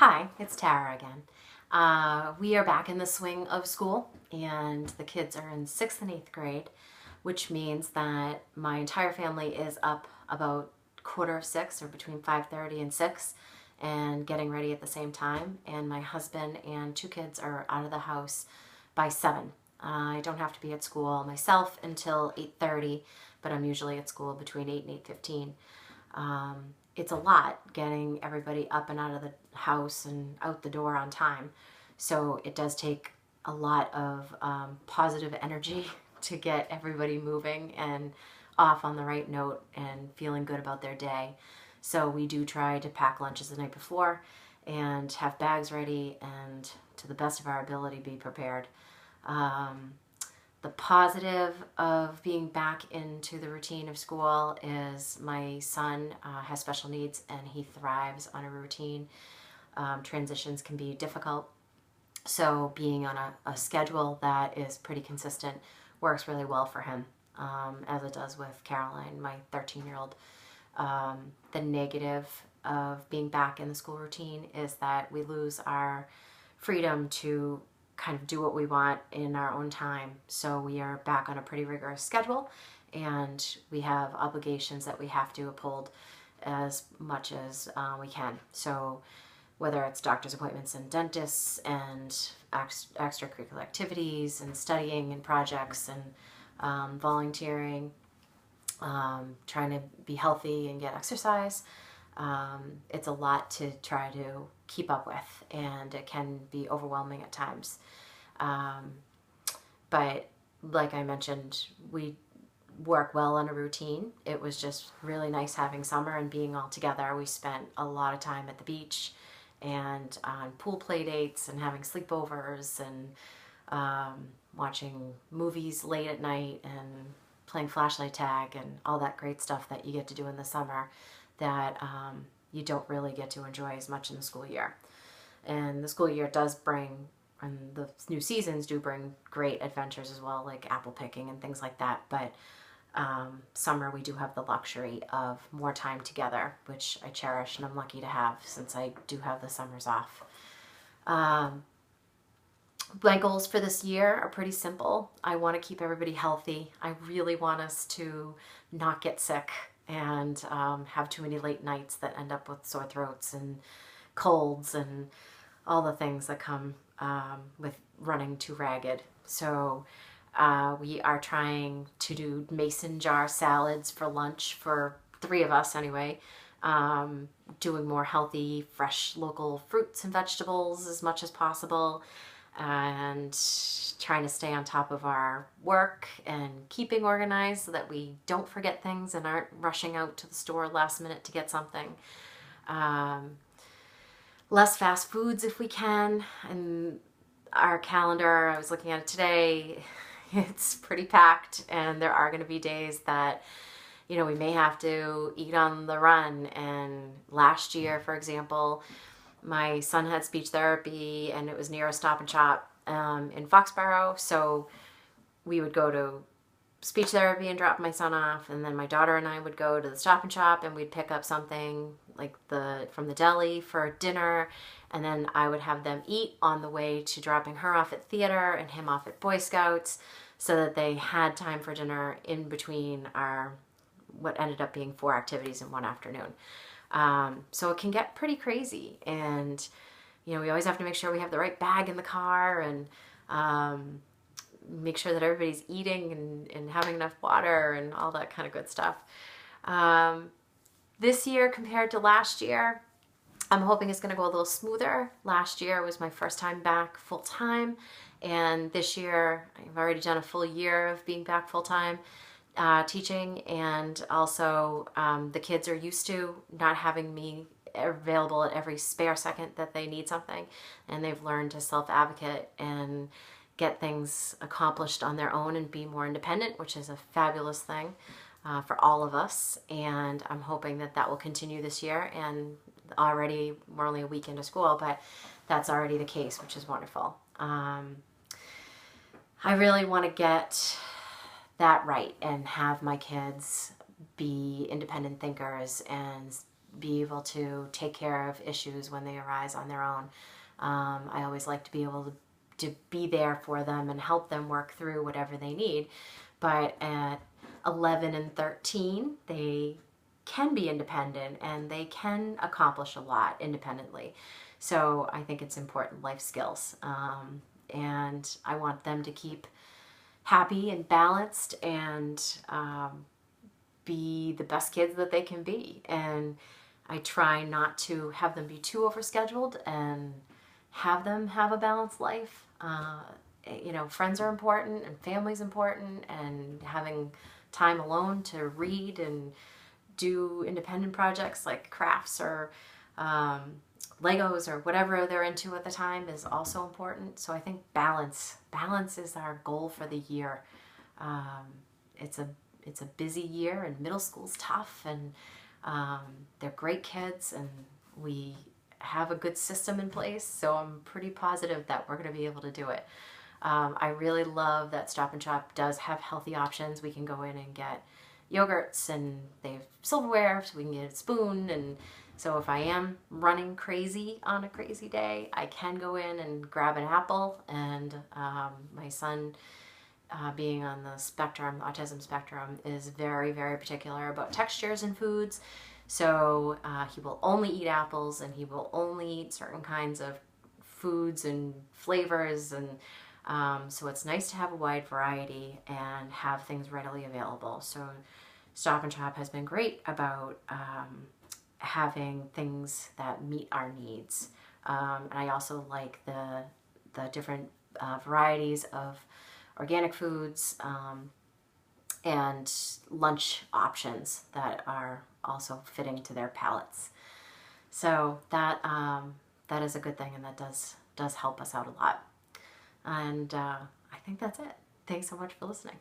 Hi, it's Tara again. We are back in the swing of school, and the kids are in 6th and 8th grade, which means that my entire family is up about 5:45 or between 5:30 and 6 and getting ready at the same time. And my husband and 2 kids are out of the house by 7. I don't have to be at school myself until 8:30, but I'm usually at school between 8 and 8:15. It's a lot getting everybody up and out of the house and out the door on time. So it does take a lot of positive energy to get everybody moving and off on the right note and feeling good about their day. So we do try to pack lunches the night before and have bags ready and, to the best of our ability, be prepared. The positive of being back into the routine of school is my son has special needs and he thrives on a routine. Transitions can be difficult, so being on a schedule that is pretty consistent works really well for him, as it does with Caroline, my 13-year-old. The negative of being back in the school routine is that we lose our freedom to kind of do what we want in our own time. So we are back on a pretty rigorous schedule, and we have obligations that we have to uphold as much as we can. So whether it's doctor's appointments and dentists and extracurricular activities and studying and projects and volunteering, trying to be healthy and get exercise, it's a lot to try to keep up with, and it can be overwhelming at times. But like I mentioned, we work well on a routine. It was just really nice having summer and being all together. We spent a lot of time at the beach and on pool play dates and having sleepovers and watching movies late at night and playing flashlight tag and all that great stuff that you get to do in the summer that you don't really get to enjoy as much in the school year. And the school year does bring, and the new seasons do bring, great adventures as well, like apple picking and things like that. But summer we do have the luxury of more time together, which I cherish and I'm lucky to have since I do have the summers off. My goals for this year are pretty simple. I want to keep everybody healthy. I really want us to not get sick and have too many late nights that end up with sore throats and colds and all the things that come with running too ragged. So we are trying to do mason jar salads for lunch for 3 of us anyway. Doing more healthy, fresh, local fruits and vegetables as much as possible, and trying to stay on top of our work and keeping organized so that we don't forget things and aren't rushing out to the store last minute to get something. Less fast foods if we can. And our calendar, I was looking at it today, it's pretty packed, and there are going to be days that, you know, we may have to eat on the run. And last year, for example, my son had speech therapy and it was near a Stop and Shop in Foxborough. So we would go to speech therapy and drop my son off, and then my daughter and I would go to the Stop and Shop and we'd pick up something like from the deli for dinner, and then I would have them eat on the way to dropping her off at theater and him off at Boy Scouts, so that they had time for dinner in between our what ended up being 4 activities in one afternoon. So it can get pretty crazy, and you know, we always have to make sure we have the right bag in the car and make sure that everybody's eating and having enough water and all that kind of good stuff. This year compared to last year, I'm hoping it's going to go a little smoother. Last year was my first time back full time, and this year I've already done a full year of being back full time teaching, and also the kids are used to not having me available at every spare second that they need something, and they've learned to self-advocate and get things accomplished on their own and be more independent, which is a fabulous thing for all of us. And I'm hoping that that will continue this year, and already we're only a week into school, but that's already the case, which is wonderful. I really want to get that right and have my kids be independent thinkers and be able to take care of issues when they arise on their own. I always like to be able to be there for them and help them work through whatever they need. But at 11 and 13, they can be independent and they can accomplish a lot independently. So I think it's important life skills. And I want them to keep happy and balanced and be the best kids that they can be. And I try not to have them be too overscheduled and have them have a balanced life. You know, friends are important and family's important, and having time alone to read and do independent projects like crafts or Legos or whatever they're into at the time is also important. So I think balance is our goal for the year. It's a busy year, and middle school's tough, and they're great kids, and we have a good system in place, so I'm pretty positive that we're going to be able to do it. I really love that Stop and Shop does have healthy options. We can go in and get yogurts, and they have silverware, so we can get a spoon. And so if I am running crazy on a crazy day, I can go in and grab an apple. And my son, being on the spectrum, autism spectrum, is very, very particular about textures in foods. So he will only eat apples, and he will only eat certain kinds of foods and flavors. And so it's nice to have a wide variety and have things readily available. So Stop and Shop has been great about having things that meet our needs. And I also like the different varieties of organic foods and lunch options that are also fitting to their palates. So that is a good thing, and that does help us out a lot. And I think that's it. Thanks so much for listening.